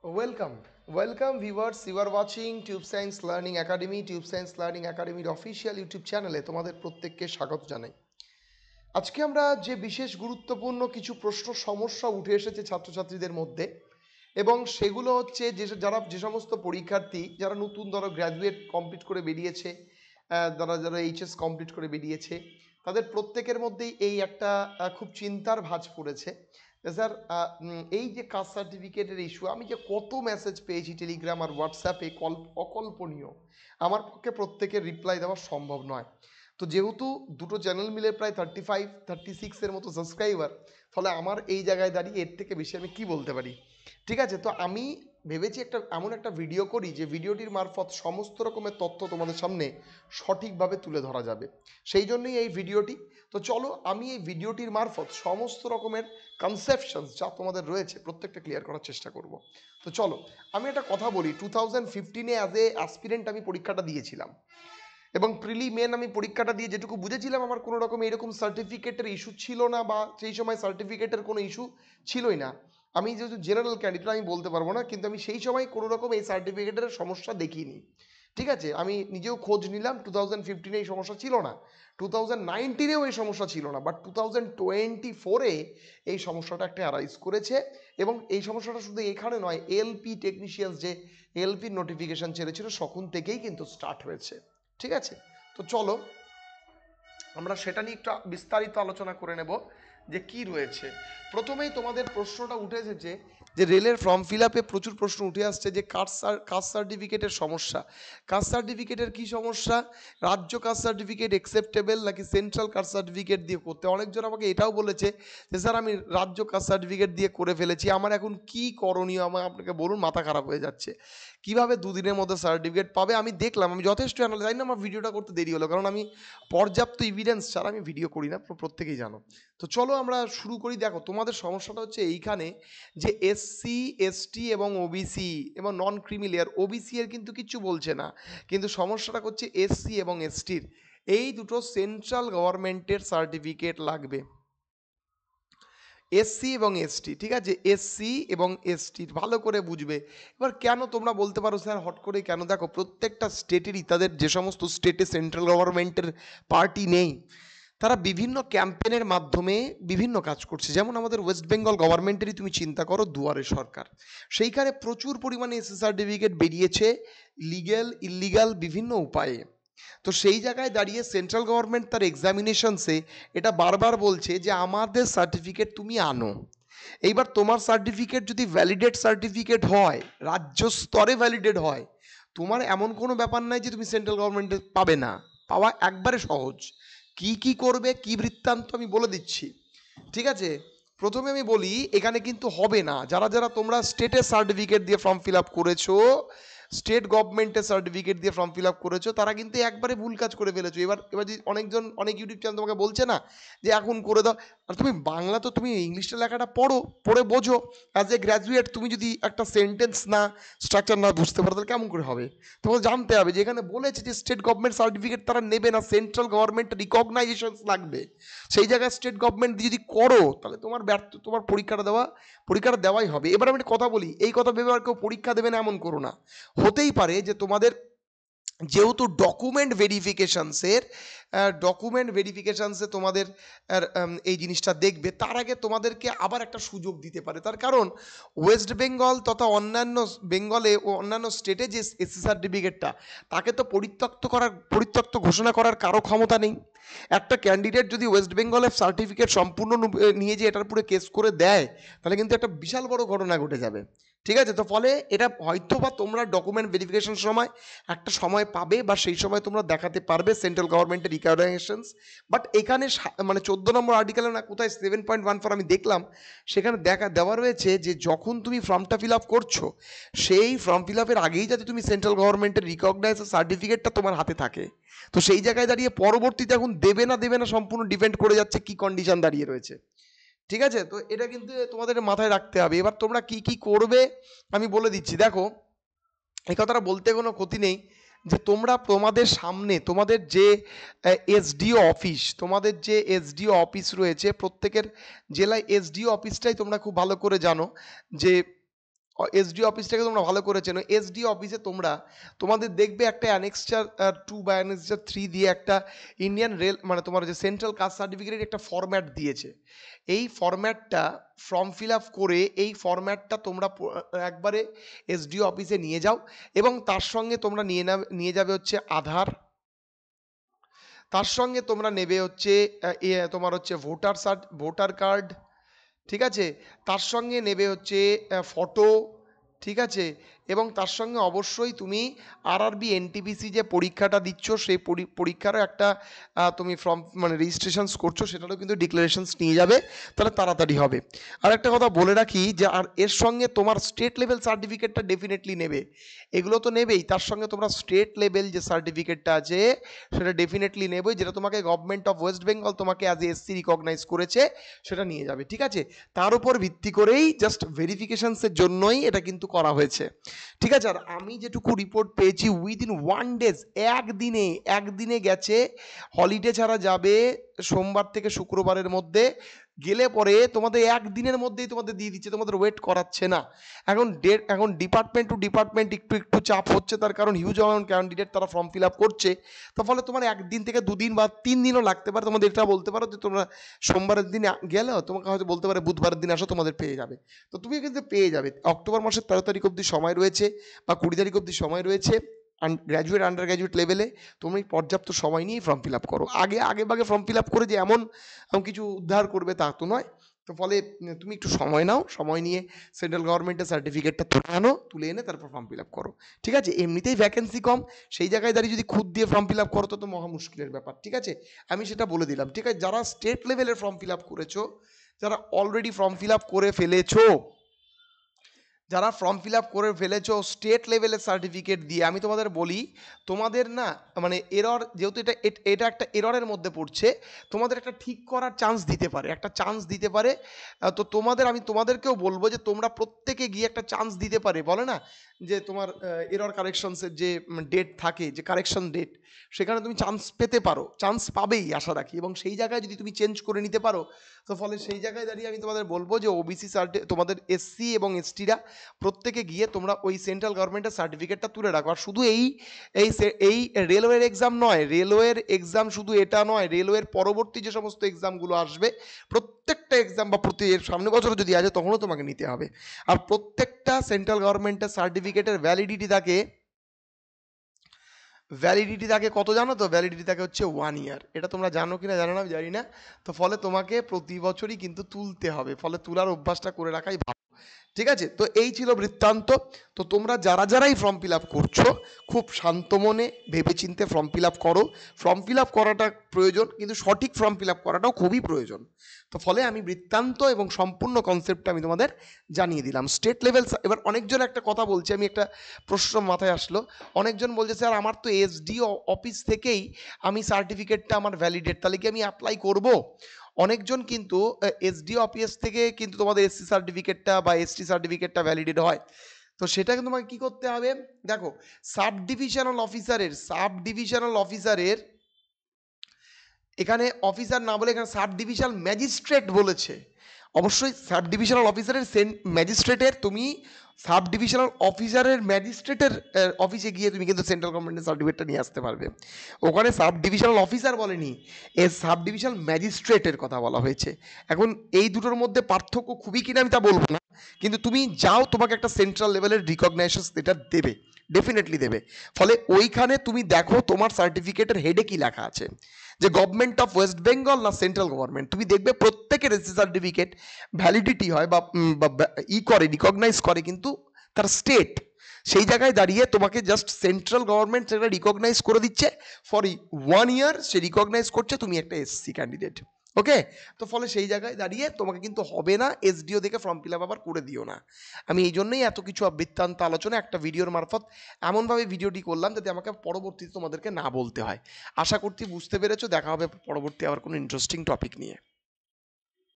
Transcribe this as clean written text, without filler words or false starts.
Welcome, welcome viewers. You are watching Tube Science Learning Academy. Tube Science Learning Academy official YouTube চ্যানেলে তোমাদের প্রত্যেককে স্বাগত জানাই। আজকে আমরা যে বিশেষ গুরুত্বপূর্ণ কিছু প্রশ্ন সমস্যা উঠে এসেছে ছাত্রছাত্রীদের মধ্যে, এবং সেগুলো হচ্ছে যে সমস্ত পরীক্ষার্থী যারা নতুন ধরো গ্র্যাজুয়েট কমপ্লিট করে বেরিয়েছে, যারা যারা এইচএস কমপ্লিট করে বেরিয়েছে, তাদের প্রত্যেকের মধ্যেই এই একটা খুব চিন্তার ভাঁজ পড়েছে যে স্যার এই যে কাস্ট সার্টিফিকেটের ইস্যু, আমি যে কত মেসেজ পেয়েছি টেলিগ্রাম আর হোয়াটসঅ্যাপে, অকল্পনীয়। আমার পক্ষে প্রত্যেকের রিপ্লাই দেওয়া সম্ভব নয়। তো যেহেতু দুটো চ্যানেল মিলে প্রায় 35-36 এর মতো সাবস্ক্রাইবার, ফলে আমার এই জায়গায় দাঁড়িয়ে এর থেকে বেশি আমি কি বলতে পারি। ঠিক আছে, তো আমি ভেবেছি এমন একটা ভিডিও করি যে ভিডিওটির মারফত সমস্ত রকমের তথ্য তোমাদের সামনে সঠিকভাবে তুলে ধরা যাবে। সেই জন্যই এই ভিডিওটি। তো চলো আমি এই ভিডিওটির মারফত সমস্ত রকমের কনসেপশনস যা তোমাদের রয়েছে প্রত্যেকটা ক্লিয়ার করার চেষ্টা করব। তো চলো আমি একটা কথা বলি, 2015-এ অ্যাজ এ অ্যাসপিরেন্ট আমি পরীক্ষাটা দিয়েছিলাম, এবং প্রিলি মেন আমি পরীক্ষাটা দিয়ে যেটুকু বুঝেছিলাম, আমার কোনো রকম এরকম সার্টিফিকেটের ইস্যু ছিল না, বা সেই সময় সার্টিফিকেটের কোনো ইস্যু ছিলই না। আমি যেহেতু জেনারেল ক্যান্ডিডেট আমি বলতে পারবো না, কিন্তু আমি সেই সময় কোনো রকম এই সার্টিফিকেটের সমস্যা দেখিনি। ঠিক আছে, আমি নিজেও খোঁজ নিলাম, 2015-এ এই সমস্যা ছিল না, 2019-এও এই সমস্যা ছিল না, বাট 2024-এ এই সমস্যাটা একটা অ্যারাইজ করেছে। এবং এই সমস্যাটা শুধু এখানে নয়, এলপি টেকনিশিয়ানস যে এলপির নোটিফিকেশান ছেড়েছিল তখন থেকেই কিন্তু স্টার্ট হয়েছে। ঠিক আছে, তো চলো আমরা সেটা নিয়ে একটু বিস্তারিত আলোচনা করে নেব যে কি রয়েছে। প্রথমেই তোমাদের প্রশ্নটা উঠে এসেছে যে রেলের ফর্ম ফিল আপে প্রচুর প্রশ্ন উঠে আসছে যে কাস্ট সার্টিফিকেটের সমস্যা। কাস্ট সার্টিফিকেটের কী সমস্যা? রাজ্য কাস্ট সার্টিফিকেট অ্যাকসেপ্টেবল নাকি সেন্ট্রাল কাস্ট সার্টিফিকেট দিয়ে করতে? অনেকজন আমাকে এটাও বলেছে যে স্যার আমি রাজ্য কাস্ট সার্টিফিকেট দিয়ে করে ফেলেছি, আমার এখন কি করণীয়, আমার আপনাকে বলুন, মাথা খারাপ হয়ে যাচ্ছে। কিভাবে দুদিনের মধ্যে সার্টিফিকেট পাবে? আমি দেখলাম, আমি যথেষ্ট অ্যানালাইজ, জানি না আমার ভিডিওটা করতে দেরি হলো, কারণ আমি পর্যাপ্ত এভিডেন্স ছাড়া আমি ভিডিও করি না, প্রত্যেকেই জানো। তো চলো আমরা শুরু করি। দেখো তোমাদের সমস্যাটা হচ্ছে এইখানে যে এসসি এসটি এবং ওবিসি এবং নন ক্রিমিলিয়ার, ওবিসি এর কিন্তু কিচ্ছু বলছে না, কিন্তু সমস্যাটা হচ্ছে এসসি এবং এসটির এই দুটো সেন্ট্রাল গভর্নমেন্টের সার্টিফিকেট লাগবে, এসসি এবং এসটি। ঠিক আছে, এসসি এবং এসটির ভালো করে বুঝবে। এবার কেন তোমরা বলতে পারো স্যার হট করে কেন? দেখো প্রত্যেকটা স্টেটেরই, তাদের যে সমস্ত স্টেটে সেন্ট্রাল গভর্নমেন্টের পার্টি নেই, তারা বিভিন্ন ক্যাম্পেনের মাধ্যমে বিভিন্ন কাজ করছে। যেমন আমাদের ওয়েস্ট বেঙ্গল গভর্নমেন্টেরই তুমি চিন্তা করো, দুয়ারে সরকার, সেইখানে প্রচুর পরিমাণে এসসি সার্টিফিকেট বেরিয়েছে লিগ্যাল ইল্লিগাল বিভিন্ন উপায়ে। তো সেই জায়গায় দাঁড়িয়ে সেন্ট্রাল গভর্নমেন্ট তার এক্সামিনেশনসে এটা বারবার বলছে যে আমাদের সার্টিফিকেট তুমি আনো। এইবার তোমার সার্টিফিকেট যদি ভ্যালিডেট সার্টিফিকেট হয়, রাজ্য স্তরে ভ্যালিডেট হয়, তোমার এমন কোনো ব্যাপার নাই যে তুমি সেন্ট্রাল গভর্নমেন্টে পাবে না। পাওয়া একবারে সহজ। কি কি করবে, কি বৃত্তান্ত আমি বলে দিচ্ছি। ঠিক আছে, প্রথমে আমি বলি এখানে কিন্তু হবে না, যারা যারা তোমরা স্টেটের সার্টিফিকেট দিয়ে ফর্ম ফিল আপ করেছো, স্টেট গভর্নমেন্টের সার্টিফিকেট দিয়ে ফর্ম ফিল আপ করেছো, তারা কিন্তু একবারে ভুল কাজ করে ফেলেছো। এবার এবার যে অনেক ইউটিউব চ্যানেল তোমাকে বলছে না যে এখন করে দাও, আর তুমি বাংলা তো তুমি ইংলিশটা লেখাটা পড়ে বোঝো। অ্যাজ এ গ্র্যাজুয়েট তুমি যদি একটা সেন্টেন্স না স্ট্রাকচার না বুঝতে পারো, তাহলে কেমন করে হবে? তোমাকে জানতে হবে যে এখানে বলেছে যে স্টেট গভর্নমেন্ট সার্টিফিকেট তারা নেবে না, সেন্ট্রাল গভর্নমেন্ট রিকগনাইজেশন লাগবে। সেই জায়গায় স্টেট গভর্নমেন্ট যদি করো, তাহলে তোমার পরীক্ষাটা দেওয়াই হবে। এবার আমি একটা কথা বলি, এই কথা ভেবে আর কেউ পরীক্ষা দেবে না এমন করো না। হতেই পারে যে তোমাদের যেহেতু ডকুমেন্ট ভেরিফিকেশানসে তোমাদের এই জিনিসটা দেখবে, তার আগে তোমাদেরকে আবার একটা সুযোগ দিতে পারে। তার কারণ ওয়েস্ট বেঙ্গল তথা অন্যান্য বেঙ্গলে ও অন্যান্য স্টেটে যে এসসি সার্টিফিকেটটা, তাকে তো পরিত্যক্ত ঘোষণা করার কারো ক্ষমতা নেই। একটা ক্যান্ডিডেট যদি ওয়েস্ট বেঙ্গলের সার্টিফিকেট সম্পূর্ণ নিয়ে যে এটার পুরো কেস করে দেয়, তাহলে কিন্তু একটা বিশাল বড় ঘটনা ঘটে যাবে। ঠিক আছে, তো ফলে এটা হয়তো বা তোমরা ডকুমেন্ট ভেরিফিকেশন সময় একটা সময় পাবে, বা সেই সময় তোমরা দেখাতে পারবে সেন্ট্রাল গভর্নমেন্টের রিকগনাইজেশনস। বাট এখানে মানে 14 নম্বর আর্টিকেলে না কোথায় 7.14 আমি দেখলাম, সেখানে দেওয়া রয়েছে যে যখন তুমি ফর্মটা ফিল আপ করছো, সেই ফর্ম ফিল আপের আগেই যাতে তুমি সেন্ট্রাল গভর্নমেন্টের রিকগনাইজ সার্টিফিকেটটা তোমার হাতে থাকে। তো সেই জায়গায় দাঁড়িয়ে পরবর্তীতে এখন দেবে না সম্পূর্ণ ডিপেন্ড করে যাচ্ছে কি কন্ডিশন দাঁড়িয়ে রয়েছে। ঠিক আছে, তো এটা কিন্তু তোমাদের মাথায় রাখতে হবে। এবার তোমরা কি কি করবে আমি বলে দিচ্ছি। দেখো এই কথাটা বলতে কোনো ক্ষতি নেই যে তোমরা তোমাদের সামনে তোমাদের যে এসডিও অফিস রয়েছে, প্রত্যেকের জেলায় এসডিও অফিসটাই তোমরা খুব ভালো করে জানো যে এসডি অফিসটাকে তোমরা ভালো করে চেনো। এসডি অফিসে তোমরা তোমাদের দেখবে একটা অ্যানেক্সচার 2 বা অ্যানেক্সচার 3 দিয়ে একটা ইন্ডিয়ান রেল মানে তোমার যে সেন্ট্রাল কাস্ট সার্টিফিকেটের একটা ফরম্যাট দিয়েছে। এই ফরম্যাটটা ফর্ম ফিল আপ করে এই ফরম্যাটটা তোমরা একবারে এসডি অফিসে নিয়ে যাও এবং তার সঙ্গে তোমরা নিয়ে যাবে হচ্ছে আধার, তার সঙ্গে তোমরা নেবে হচ্ছে তোমার হচ্ছে ভোটার কার্ড, ঠিক আছে, তার সঙ্গে নেবে হচ্ছে ফটো, ঠিক আছে, এবং তার সঙ্গে অবশ্যই তুমি আরআরবি এনটিপিসি যে পরীক্ষাটা দিচ্ছ সেই পরীক্ষারও একটা তুমি ফর্ম মানে রেজিস্ট্রেশন করছো সেটারও কিন্তু ডিক্লারেশনস নিয়ে যাবে, তাহলে তাড়াতাড়ি হবে। আর একটা কথা বলে রাখি যে আর এর সঙ্গে তোমার স্টেট লেভেল সার্টিফিকেটটা ডেফিনেটলি নেবে, এগুলো তো নেবেই, তার সঙ্গে তোমরা স্টেট লেভেল যে সার্টিফিকেটটা আছে সেটা ডেফিনেটলি নেবে, যেটা তোমাকে গভর্নমেন্ট অফ ওয়েস্ট বেঙ্গল তোমাকে অ্যাজ এসসি রিকগনাইজ করেছে সেটা নিয়ে যাবে, ঠিক আছে। তার উপর ভিত্তি করেই জাস্ট ভেরিফিকেশনসের জন্যই এটা কিন্তু করা হয়েছে, ঠিক আছে। আর আমি যেটুকু রিপোর্ট পেয়েছি উইদিন 1 ডেজ, একদিনে গেছে, হলিডে ছাড়া যাবে সোমবার থেকে শুক্রবারের মধ্যে, গেলে পরে তোমাদের একদিনের মধ্যেই তোমাদের দিয়ে দিচ্ছে, তোমাদের ওয়েট করাচ্ছে না। এখন ডিপার্টমেন্ট টু ডিপার্টমেন্ট একটু চাপ হচ্ছে, তার কারণ হিউজ অ্যামাউন্ট ক্যান্ডিডেট তারা ফর্ম ফিল আপ করছে, তার ফলে তোমার একদিন থেকে 2 দিন বা 3 দিনও লাগতে পারে। তোমাদের এটা বলতে পারো যে তোমরা সোমবারের দিনে গেলেও তোমাকে হয়তো বলতে পারে বুধবারের দিন আসো, তোমাদের পেয়ে যাবে। তো তুমি কিন্তু পেয়ে যাবে, অক্টোবর মাসের 13 তারিখ অবধি সময় রয়েছে বা 20 তারিখ অবধি সময় রয়েছে। গ্র্যাজুয়েট আন্ডার গ্র্যাজুয়েট লেভেলে তুমি পর্যাপ্ত সময় নিয়ে ফর্ম ফিল আপ করো। আগে ফর্ম ফিল আপ করে যে এমন কিছু উদ্ধার করবে তা তো নয়। তো ফলে তুমি একটু সময় নাও, সময় নিয়ে সেন্ট্রাল গভর্নমেন্টের সার্টিফিকেটটা তুলে এনে তারপর ফর্ম ফিল আপ করো, ঠিক আছে। এমনিতেই ভ্যাকেন্সি কম, সেই জায়গায় দাঁড়িয়ে যদি খুদ দিয়ে ফর্ম ফিল আপ করো তো মহা মুশকিলের ব্যাপার, ঠিক আছে। আমি সেটা বলে দিলাম, ঠিক আছে। যারা স্টেট লেভেলের ফর্ম ফিল আপ করেছো, যারা অলরেডি ফর্ম ফিল আপ করে ফেলেছো, যারা ফর্ম ফিল আপ করে ফেলেছো স্টেট লেভেলের সার্টিফিকেট দিয়ে, আমি তোমাদের বলি তোমাদের না মানে এরর, যেহেতু এটা একটা এররের মধ্যে পড়ছে, তোমাদের একটা ঠিক করার চান্স দিতে পারে, তো আমি তোমাদেরকেও বলবো যে তোমরা প্রত্যেকে গিয়ে একটা চান্স দিতে পারে, বলে না যে তোমার এরর কারেকশনসের যে ডেট থাকে, যে কারেকশন ডেট, সেখানে তুমি চান্স পাবেই আশা রাখি, এবং সেই জায়গায় যদি তুমি চেঞ্জ করে নিতে পারো, তো ফলে সেই জায়গায় দাঁড়িয়ে আমি তোমাদের বলবো যে ওবিসি তোমাদের এসসি এবং এসটিরা প্রত্যেকে গিয়ে তোমরা ওই সেন্ট্রাল গভর্নমেন্টের সার্টিফিকেটটা তুলে রাখো। আর শুধু এই রেলওয়ের এক্সাম নয়, রেলওয়ের এক্সাম শুধু এটা নয়, রেলওয়ের পরবর্তী যে সমস্ত এক্সামগুলো আসবে প্রত্যেকটা এক্সাম বা সামনে বছর যদি আসে তখনও তোমাকে নিতে হবে। আর প্রত্যেকটা সেন্ট্রাল গভর্নমেন্টের সার্টিফিকেটের ভ্যালিডিটি থাকে কত জানো তো? ভ্যালিডিটি থাকে হচ্ছে 1 ইয়ার। এটা তোমরা জানো কিনা জানো না আমি জানি না। তো ফলে তোমাকে প্রতি বছরই কিন্তু তুলতে হবে, ফলে তোলার অভ্যাসটা করে রাখাই ভালো, ঠিক আছে। তো এই ছিল বৃত্তান্ত। তো তোমরা যারাই ফর্ম ফিল আপ করছো খুব শান্ত মনে ভেবেচিন্তে ফর্ম ফিল আপ করো। ফর্ম ফিল আপ করাটা প্রয়োজন, কিন্তু সঠিক ফর্ম ফিল আপ করাটাও খুবই প্রয়োজন। তো ফলে আমি বৃত্তান্ত এবং সম্পূর্ণ কনসেপ্টটা আমি তোমাদের জানিয়ে দিলাম। স্টেট লেভেল, এবার অনেকজন একটা কথা বলছে, আমি একটা প্রশ্ন মাথায় আসলো, অনেকজন বলছে স্যার আমার তো এসডিও অফিস থেকেই আমি সার্টিফিকেটটা আমার ভ্যালিডেট, তাহলে কি আমি অ্যাপ্লাই করব? অনেকজন কিন্তু এসডিও অফিস থেকে কিন্তু তোমাদের এসসি সার্টিফিকেটটা বা এসটি সার্টিফিকেটটা ভ্যালিডেট হয়। তো সেটা কিন্তু তোমাকে কি করতে হবে, দেখো সাব ডিভিশনাল অফিসারের এখানে অফিসার না বলে এখানে সাব ডিভিশনাল ম্যাজিস্ট্রেট বলেছে। অবশ্যই সাব ডিভিশনাল অফিসারের ম্যাজিস্ট্রেটের তুমি সাব ডিভিশনাল অফিসারের ম্যাজিস্ট্রেটের অফিসে গিয়ে তুমি কিন্তু সেন্ট্রাল গভর্নমেন্টের সার্টিফিকেটটা নিয়ে আসতে পারবে। ওখানে সাব ডিভিশনাল অফিসার বলেনি, সাব ডিভিশনাল ম্যাজিস্ট্রেটের কথা বলা হয়েছে। এখন এই দুটোর মধ্যে পার্থক্য খুবই কিনা আমি তা বলবো না, কিন্তু তুমি যাও তোমাকে একটা সেন্ট্রাল লেভেলের রিকগনাইজেশন এটা দেবে, ডেফিনেটলি দেবে। ফলে ওইখানে তুমি দেখো তোমার সার্টিফিকেটের হেডে কি লেখা আছে, যে গভর্নমেন্ট অফ ওয়েস্ট বেঙ্গল না সেন্ট্রাল গভর্নমেন্ট। তুমি দেখবে প্রত্যেকের এসসি সার্টিফিকেট ভ্যালিডিটি হয় বা রিকগনাইজ করে কিন্তু তার স্টেট। সেই জায়গায় দাঁড়িয়ে তোমাকে জাস্ট সেন্ট্রাল গভর্নমেন্ট সেটা রিকগনাইজ করে দিচ্ছে ফর 1 ইয়ার, সে রিকগনাইজ করছে তুমি একটা এসসি ক্যান্ডিডেট, ওকে। তো ফলে সেই জায়গায় দাঁড়িয়ে তোমাকে কিন্তু হবে না এসডিও দেখে ফর্ম ফিল আপ আবার করে দিও না। আমি এই জন্যই এত কিছু বৃত্তান্ত আলোচনা একটা ভিডিওর মারফত এমনভাবে ভিডিওটি করলাম যাতে আমাকে পরবর্তীতে তোমাদেরকে না বলতে হয়। আশা করছি বুঝতে পেরেছো। দেখা হবে পরবর্তী আবার কোনো ইন্টারেস্টিং টপিক নিয়ে।